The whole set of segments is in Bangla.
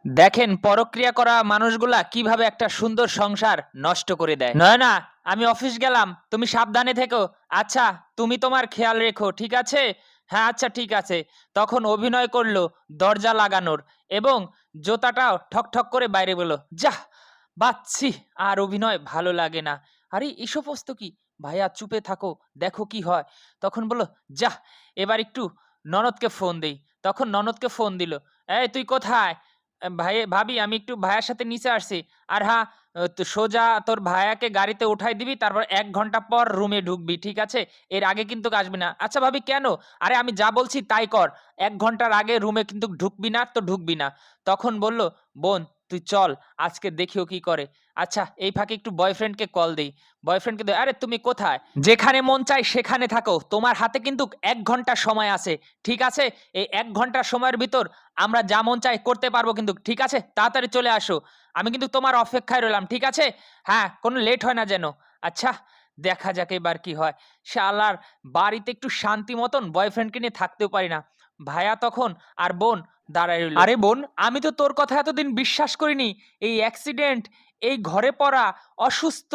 দেখেন পরক্রিয়া করা মানুষগুলা কিভাবে একটা সুন্দর সংসার নষ্ট করে দেয়। নয়না, আমি অফিস গেলাম, তুমি সাবধানে থেকো। আচ্ছা, তুমি তোমার খেয়াল রেখো, ঠিক আছে? হ্যাঁ, আচ্ছা ঠিক আছে। তখন অভিনয় করলো দরজা লাগানোর এবং জোতাটাও ঠক ঠক করে বাইরে বলল, যাহ বাচ্ছি, আর অভিনয় ভালো লাগে না। আরে এসব অবস্থা কি? ভাইয়া চুপে থাকো, দেখো কি হয়। তখন বলল, যাহ, এবার একটু ননদকে ফোন দেই। তখন ননদকে ফোন দিল। এই তুই কোথায়? ভাই ভাবি আমি একটু ভাইয়ার সাথে নিচে আসছি। আর হ্যাঁ, তো সোজা তোর ভাইয়াকে গাড়িতে উঠাই দিবি, তারপর ১ ঘন্টা পর রুমে ঢুকবি, ঠিক আছে? এর আগে কিন্তু আসবি না। আচ্ছা ভাবি কেন? আরে আমি যা বলছি তাই কর। ১ ঘন্টার আগে রুমে কিন্তু ঢুকবি না তো ঢুকবি না। তখন বলল, বোন তুই চল, আজকে দেখি ও কি করে। আচ্ছা এই ফাঁকে একটু বয়ফ্রেন্ডকে কল দেই। বয়ফ্রেন্ডকে দেই, আরে তুমি কোথায়? যেখানে মন চায় সেখানে থাকো। তোমার হাতে কিন্তু ১ ঘন্টা সময় আছে। ঠিক আছে? এই ১ ঘন্টা সময়ের ভিতর আমরা যা মন চায় করতে পারবো কিন্তু। ঠিক আছে? তাড়াতাড়ি চলে আসো। আমি কিন্তু তোমার অপেক্ষায় রইলাম। ঠিক আছে? হ্যাঁ, কোনো লেট হয় না যেন। আচ্ছা, দেখা যাক এবার কি হয়। শালার বাড়িতে একটু শান্তি মতন বয়ফ্রেন্ডকে নিয়ে থাকতেও পারি না। ভাইয়া তখন আর বোন দাঁড়ায় রইল। আরে বোন, আমি তো তোর কথা এতদিন বিশ্বাস করিনি। এই অ্যাক্সিডেন্ট, এই ঘরে পড়া, অসুস্থ,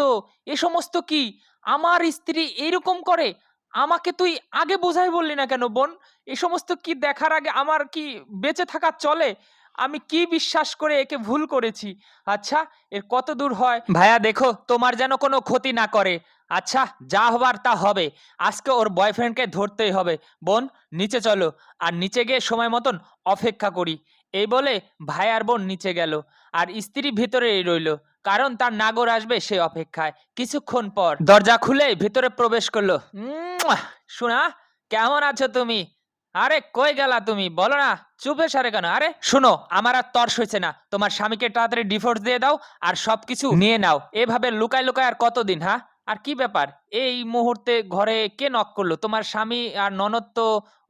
এ সমস্ত কি? আমার স্ত্রী এইরকম করে? আমাকে তুই আগে বোঝাই বললি না কেন বোন? এ সমস্ত কি দেখার আগে আমার কি বেঁচে থাকা চলে? আমি কি বিশ্বাস করে একে ভুল করেছি? আচ্ছা, এর কত দূর হয়? ভাইয়া দেখো, তোমার যেন কোনো ক্ষতি না করে। আচ্ছা, যা হবার তা হবে। আজকে ওর বয়ফ্রেন্ডকে ধরতেই হবে। বোন, নিচে চলো। আর নিচে গিয়ে সময় মতন অপেক্ষা করি। এই বলে ভাই আর বোন নিচে গেল। আর স্ত্রী ভিতরেই রইল। কারণ তার নাগর আসবে সে অপেক্ষায়। কিছুক্ষণ পর দরজা খুলে ভিতরে প্রবেশ করলো। সোনা, কেমন আছো তুমি? আরে কই গেলা তুমি? বলো না, চুপে সারে কেন? আরে শুনো, আমার আর তর্স হয়েছে না। তোমার স্বামীকে তাড়াতাড়ি ডিভোর্স দিয়ে দাও আর সবকিছু নিয়ে নাও। এভাবে লুকায় লুকায় আর কতদিন? হ্যাঁ, আর কি ব্যাপার? এই মুহূর্তে ঘরে কে নক করলো? তোমার স্বামী আর ননদ তো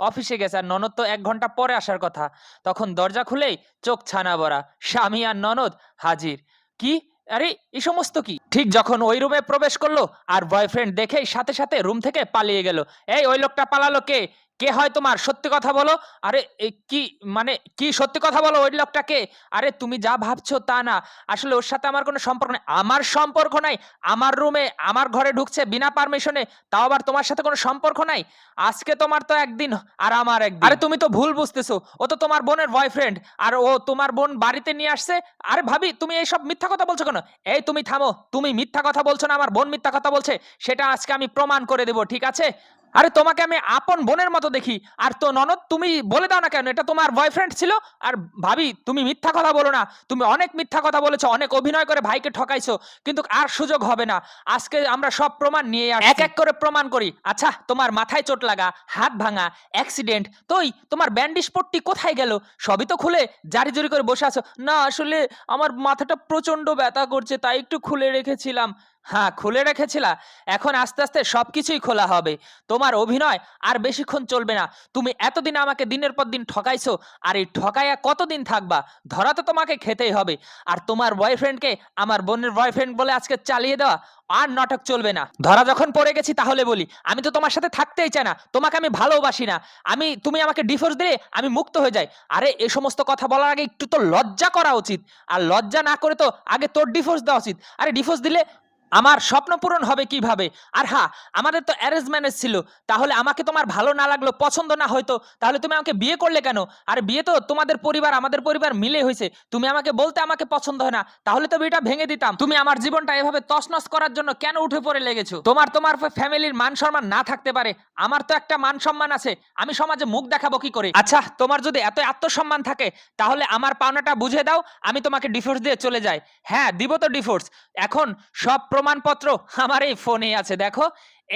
অফিসে গেছে, আর ননদ তো ১ ঘন্টা পরে আসার কথা। তখন দরজা খুলেই চোখ ছানা ভরা, স্বামী আর ননদ হাজির। কি? আরে এই সমস্ত কি? ঠিক যখন ওই রুমে প্রবেশ করলো আর বয়ফ্রেন্ড দেখেই সাথে সাথে রুম থেকে পালিয়ে গেল। এই ওই লোকটা পালালো কে? কে হয় তোমার? সত্যি কথা বলো। আরে কি মানে কি সত্যি কথা বলো, ওই লোকটা কে? আরে তুমি যা ভাবছো তা না। আসলে ওর সাথে আমার কোনো সম্পর্ক নাই। আমার সম্পর্ক নাই? আমার রুমে আমার ঘরে ঢুকছে বিনা পারমিশনে, তাও আবার তোমার সাথে কোনো সম্পর্ক নাই? আজকে তোমার তো একদিন আর আমার একদিন। আরে তুমি তো ভুল বুঝতেছো। ও তো তোমার বোনের বয়ফ্রেন্ড। আর ও তোমার বোন বাড়িতে নিয়ে আসছে। আরে ভাবি তুমি এইসব মিথ্যা কথা বলছো কেন? এই তুমি থামো। তুমি মিথ্যা কথা বলছো না, আমার বোন মিথ্যা কথা বলছে। সেটা আজকে আমি প্রমাণ করে দেব, ঠিক আছে? আরে তোমাকে আমি আপন বোনের মতো দেখি। আর তো ননদ তুমি বলে দাও না কেন এটা তোমার বয়ফ্রেন্ড ছিল? আর ভাবি তুমি মিথ্যা কথা বলো না। তুমি অনেক মিথ্যা কথা বলেছো, অনেক অভিনয় করে ভাইকে ঠকাইছো। কিন্তু আর সুযোগ হবে না। আজকে আমরা সব প্রমাণ নিয়ে আসছি। এক এক করে প্রমাণ করি। আচ্ছা, তোমার মাথায় চোট লাগা, হাত ভাঙা, অ্যাক্সিডেন্ট, তোই তোমার ব্যান্ডিজ পট্টি কোথায় গেল? সবই তো খুলে জারি-জুরি করে বসে আছো। না আসলে আমার মাথাটা প্রচন্ড ব্যথা করছে, তাই একটু খুলে রেখেছিলাম। হ্যাঁ, খুলে রেখেছিলা? এখন আস্তে আস্তে সবকিছুই খোলা হবে। তোমার অভিনয় আর বেশিক্ষণ চলবে না। তুমি এতদিন আমাকে দিনের পর দিন ঠকাইছো, আর এই ঠকাইয়া কতদিন থাকবা? ধরা তো তোমাকে খেতেই হবে। আর তোমার বয়ফ্রেন্ডকে আমার বোনের বয়ফ্রেন্ড বলে আজকে চালিয়ে দেওয়া, আর নাটক চলবে না। ধরা যখন পড়ে গেছি তাহলে বলি, আমি তো তোমার সাথে থাকতেই চাই না। তোমাকে আমি ভালোবাসি না। তুমি আমাকে ডিভোর্স দিলে আমি মুক্ত হয়ে যাই। আরে এই সমস্ত কথা বলার আগে একটু তো লজ্জা করা উচিত। আর লজ্জা না করে তো আগে তোর ডিভোর্স দেওয়া উচিত। আরে ডিভোর্স দিলে আমার স্বপ্ন পূরণ হবে কিভাবে? আর হ্যাঁ, আমাদের তো অ্যারেঞ্জ ম্যারেজ ছিল। তাহলে আমাকে তোমার ভালো না লাগলো, পছন্দ না হয়তো, তাহলে তুমি আমাকে বিয়ে করলে কেন? আর বিয়ে তো তোমাদের পরিবার আমাদের পরিবার মিলে হইছে। তুমি আমাকে বলতে আমাকে পছন্দ হয় না, তাহলে তো বিয়েটা ভেঙে দিতাম। তুমি আমার জীবনটা এভাবে তছনছ করার জন্য কেন উঠে পড়ে লেগেছো? তোমার ফ্যামিলির মান সম্মান না থাকতে পারে, আমার তো একটা মান সম্মান আছে। আমি সমাজে মুখ দেখাবো কি করে? আচ্ছা, তোমার যদি এত আত্মসম্মান থাকে তাহলে আমার পাওনাটা বুঝে দাও, আমি তোমাকে ডিভোর্স দিয়ে চলে যাই। হ্যাঁ, দিব তো ডিভোর্স। এখন সব প্রমাণপত্র আমার এই ফোনে আছে, দেখো।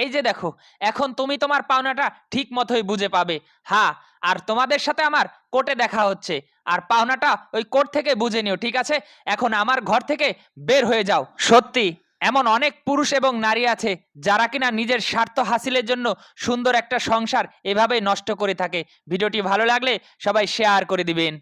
এই যে দেখো, এখন তুমি তোমার পাওনাটা ঠিক মতোই বুঝে পাবে। হ্যাঁ, আর তোমাদের সাথে আমার কোর্টে দেখা হচ্ছে। আর পাওনাটা ওই কোর্ট থেকে বুঝে নিও, ঠিক আছে? এখন আমার ঘর থেকে বের হয়ে যাও। সত্যি এমন অনেক পুরুষ এবং নারী আছে যারা কিনা নিজের স্বার্থ হাসিলের জন্য সুন্দর একটা সংসার এভাবেই নষ্ট করে থাকে। ভিডিওটি ভালো লাগলে সবাই শেয়ার করে দিবেন।